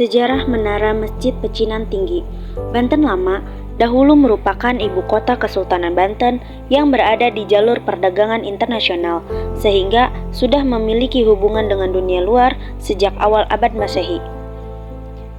Sejarah Menara Masjid Pecinan Tinggi. Banten Lama dahulu merupakan ibu kota Kesultanan Banten yang berada di jalur perdagangan internasional, sehingga sudah memiliki hubungan dengan dunia luar sejak awal abad Masehi.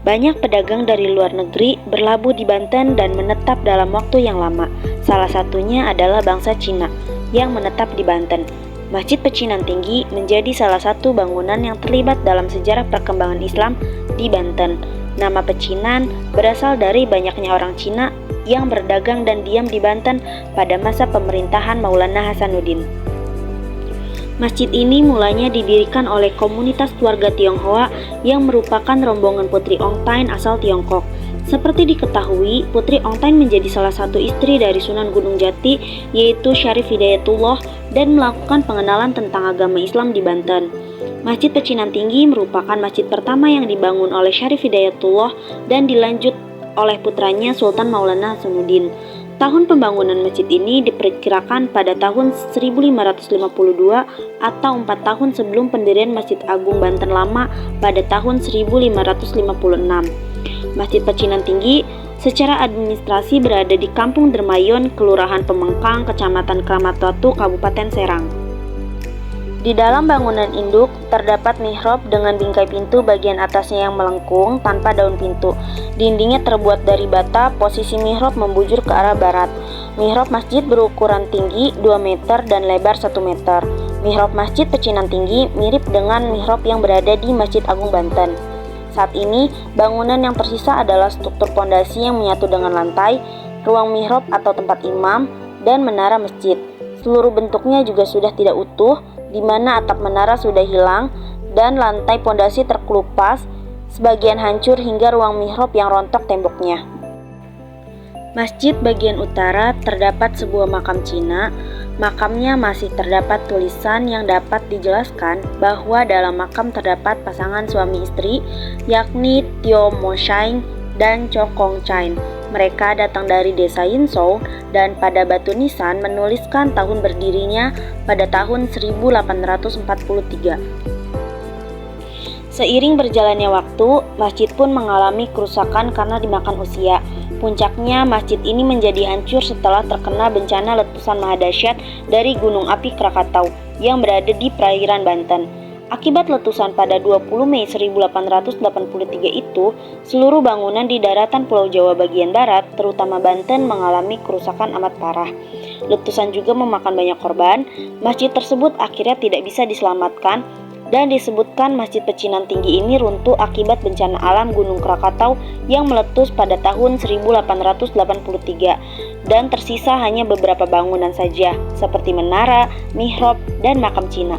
Banyak pedagang dari luar negeri berlabuh di Banten dan menetap dalam waktu yang lama. Salah satunya adalah bangsa Cina yang menetap di Banten. Masjid Pecinan Tinggi menjadi salah satu bangunan yang terlibat dalam sejarah perkembangan Islam di Banten. Nama Pecinan berasal dari banyaknya orang Cina yang berdagang dan diam di Banten pada masa pemerintahan Maulana Hasanuddin. Masjid ini mulanya didirikan oleh komunitas keluarga Tionghoa yang merupakan rombongan Putri Ongtain asal Tiongkok. Seperti diketahui, Putri Ongtain menjadi salah satu istri dari Sunan Gunung Jati, yaitu Syarif Hidayatullah, dan melakukan pengenalan tentang agama Islam di Banten. Masjid Pecinan Tinggi merupakan masjid pertama yang dibangun oleh Syarif Hidayatullah dan dilanjut oleh putranya Sultan Maulana Hasanuddin. Tahun pembangunan masjid ini diperkirakan pada tahun 1552 atau 4 tahun sebelum pendirian Masjid Agung Banten Lama pada tahun 1556. Masjid Pecinan Tinggi secara administrasi berada di Kampung Dermayon, Kelurahan Pemengkang, Kecamatan Kramat Watu, Kabupaten Serang. Di dalam bangunan induk terdapat mihrab dengan bingkai pintu bagian atasnya yang melengkung tanpa daun pintu. Dindingnya terbuat dari bata, posisi mihrab membujur ke arah barat. Mihrab masjid berukuran tinggi 2 meter dan lebar 1 meter. Mihrab Masjid Pecinan Tinggi mirip dengan mihrab yang berada di Masjid Agung Banten. Saat ini, bangunan yang tersisa adalah struktur pondasi yang menyatu dengan lantai, ruang mihrab atau tempat imam, dan menara masjid. Seluruh bentuknya juga sudah tidak utuh, di mana atap menara sudah hilang dan lantai pondasi terkelupas, sebagian hancur hingga ruang mihrab yang rontok temboknya. Masjid bagian utara terdapat sebuah makam Cina. Makamnya masih terdapat tulisan yang dapat dijelaskan bahwa dalam makam terdapat pasangan suami istri, yakni Tio Mo Shaing dan Cho Kong Chain. Mereka datang dari desa Yinsou dan pada batu nisan menuliskan tahun berdirinya pada tahun 1843. Seiring berjalannya waktu, masjid pun mengalami kerusakan karena dimakan usia. Puncaknya, masjid ini menjadi hancur setelah terkena bencana letusan mahadahsyat dari Gunung Api Krakatau yang berada di perairan Banten. Akibat letusan pada 20 Mei 1883 itu, seluruh bangunan di daratan Pulau Jawa bagian barat, terutama Banten, mengalami kerusakan amat parah. Letusan juga memakan banyak korban. Masjid tersebut akhirnya tidak bisa diselamatkan dan disebutkan Masjid Pecinan Tinggi ini runtuh akibat bencana alam Gunung Krakatau yang meletus pada tahun 1883 dan tersisa hanya beberapa bangunan saja seperti menara, mihrab, dan makam Cina.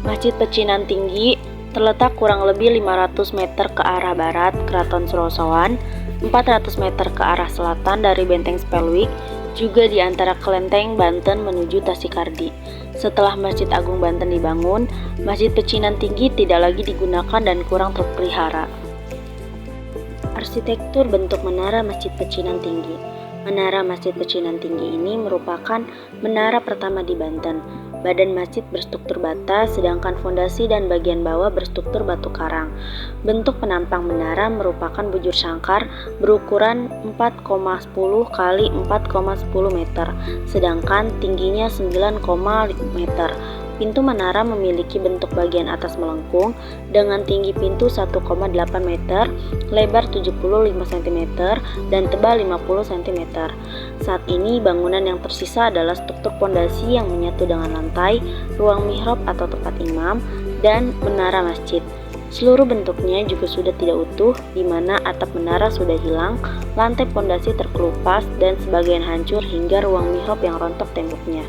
Masjid Pecinan Tinggi terletak kurang lebih 500 meter ke arah barat Keraton Surosowan, 400 meter ke arah selatan dari Benteng Spelwick, juga di antara Kelenteng Banten menuju Tasikardi. Setelah Masjid Agung Banten dibangun, Masjid Pecinan Tinggi tidak lagi digunakan dan kurang terpelihara. Arsitektur bentuk menara Masjid Pecinan Tinggi. Menara Masjid Pecinan Tinggi ini merupakan menara pertama di Banten. Badan masjid berstruktur bata, sedangkan fondasi dan bagian bawah berstruktur batu karang. Bentuk penampang menara merupakan bujur sangkar berukuran 4,10 x 4,10 meter, sedangkan tingginya 9,5 meter. Pintu menara memiliki bentuk bagian atas melengkung dengan tinggi pintu 1,8 meter, lebar 75 cm, dan tebal 50 cm. Saat ini bangunan yang tersisa adalah struktur pondasi yang menyatu dengan lantai, ruang mihrab atau tempat imam, dan menara masjid. Seluruh bentuknya juga sudah tidak utuh, di mana atap menara sudah hilang, lantai pondasi terkelupas, dan sebagian hancur hingga ruang mihrab yang rontok temboknya.